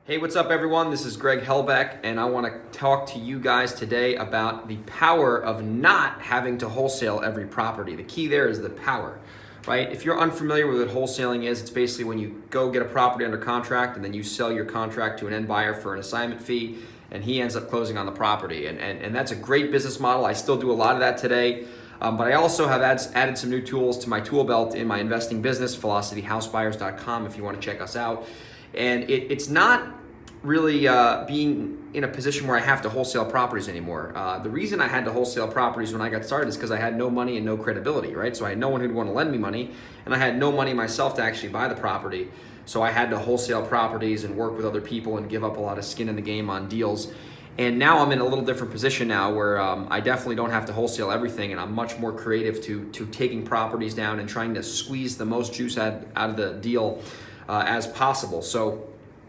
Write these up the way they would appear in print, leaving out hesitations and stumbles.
Hey, what's up everyone? This is Greg Helbeck and I want to talk to you guys today about the power of not having to wholesale every property. The key there is the power, right? If you're unfamiliar with what wholesaling is, it's basically when you go get a property under contract and then you sell your contract to an end buyer for an assignment fee and he ends up closing on the property. And that's a great business model. I still do a lot of that today. But I also have added some new tools to my tool belt in my investing business, philosophyhousebuyers.com, if you want to check us out. And it's not really being in a position where I have to wholesale properties anymore. The reason I had to wholesale properties when I got started is because I had no money and no credibility, right? So I had no one who'd want to lend me money, and I had no money myself to actually buy the property. So I had to wholesale properties and work with other people and give up a lot of skin in the game on deals. And now I'm in a little different position now where I definitely don't have to wholesale everything, and I'm much more creative to taking properties down and trying to squeeze the most juice out of the deal as possible. So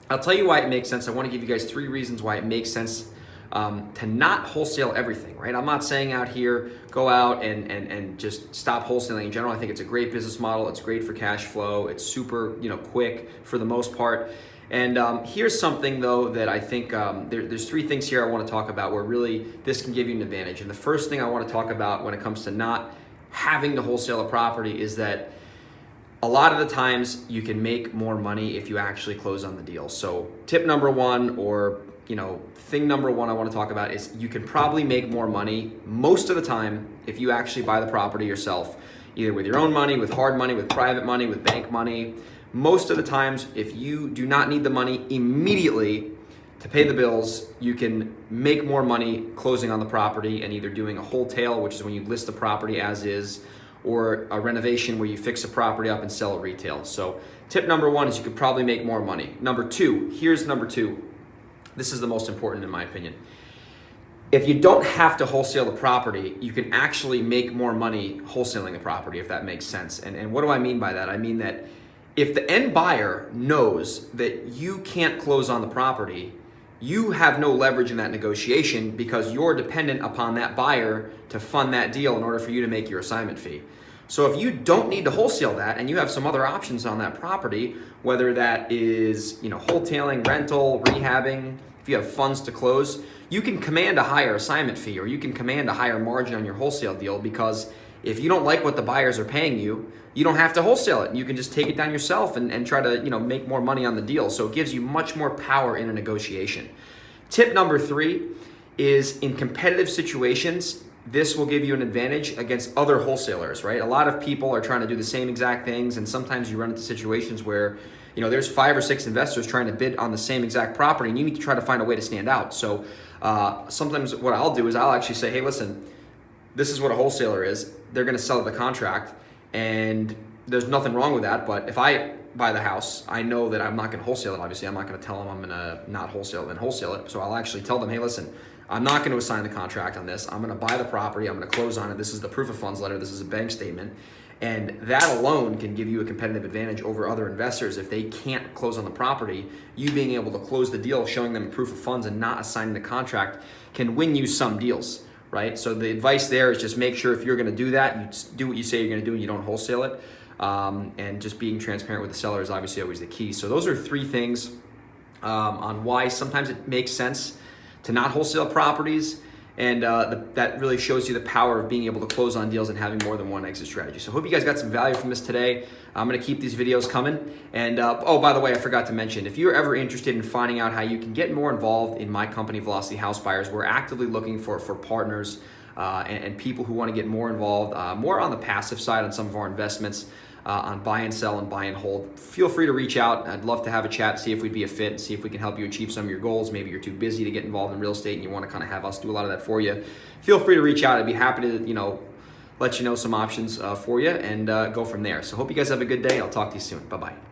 I'll tell you why it makes sense. I want to give you guys 3 reasons why it makes sense to not wholesale everything, right? I'm not saying out here, go out and just stop wholesaling in general. I think it's a great business model. It's great for cash flow. It's super, quick for the most part. And here's something though that I think there's 3 things here I want to talk about where really this can give you an advantage. And the first thing I want to talk about when it comes to not having to wholesale a property is that a lot of the times you can make more money if you actually close on the deal. So tip number 1 or thing number 1 I want to talk about is you can probably make more money most of the time if you actually buy the property yourself, either with your own money, with hard money, with private money, with bank money. Most of the times, if you do not need the money immediately to pay the bills, you can make more money closing on the property and either doing a wholesale, which is when you list the property as is, or a renovation where you fix a property up and sell it retail. So tip number 1 is you could probably make more money. Number 2, here's number 2. This is the most important in my opinion. If you don't have to wholesale the property, you can actually make more money wholesaling the property, if that makes sense. And what do I mean by that? I mean that if the end buyer knows that you can't close on the property, you have no leverage in that negotiation because you're dependent upon that buyer to fund that deal in order for you to make your assignment fee. So if you don't need to wholesale that and you have some other options on that property, whether that is, wholesaling, rental, rehabbing, if you have funds to close, you can command a higher assignment fee or you can command a higher margin on your wholesale deal because if you don't like what the buyers are paying you, you don't have to wholesale it. You can just take it down yourself and try to make more money on the deal. So it gives you much more power in a negotiation. Tip number 3 is in competitive situations, this will give you an advantage against other wholesalers, right? A lot of people are trying to do the same exact things, and sometimes you run into situations where there's 5 or 6 investors trying to bid on the same exact property, and you need to try to find a way to stand out. So sometimes what I'll do is I'll actually say, hey, listen, this is what a wholesaler is. They're going to sell the contract, and there's nothing wrong with that. But if I buy the house, I know that I'm not going to wholesale it. Obviously, I'm not going to tell them I'm going to not wholesale it and wholesale it. So I'll actually tell them, hey, listen, I'm not going to assign the contract on this. I'm going to buy the property. I'm going to close on it. This is the proof of funds letter. This is a bank statement. And that alone can give you a competitive advantage over other investors. If they can't close on the property, you being able to close the deal, showing them proof of funds and not assigning the contract can win you some deals. Right? So the advice there is just make sure if you're going to do that, you do what you say you're going to do and you don't wholesale it. And just being transparent with the seller is obviously always the key. So those are 3 things on why sometimes it makes sense to not wholesale properties. And that really shows you the power of being able to close on deals and having more than one exit strategy. So I hope you guys got some value from this today. I'm going to keep these videos coming. And by the way, I forgot to mention, if you're ever interested in finding out how you can get more involved in my company, Velocity House Buyers, we're actively looking for partners and people who want to get more involved, more on the passive side on some of our investments, on buy and sell and buy and hold. Feel free to reach out. I'd love to have a chat, see if we'd be a fit, see if we can help you achieve some of your goals. Maybe you're too busy to get involved in real estate and you want to kind of have us do a lot of that for you. Feel free to reach out. I'd be happy to, let you know some options for you and go from there. So hope you guys have a good day. I'll talk to you soon. Bye-bye.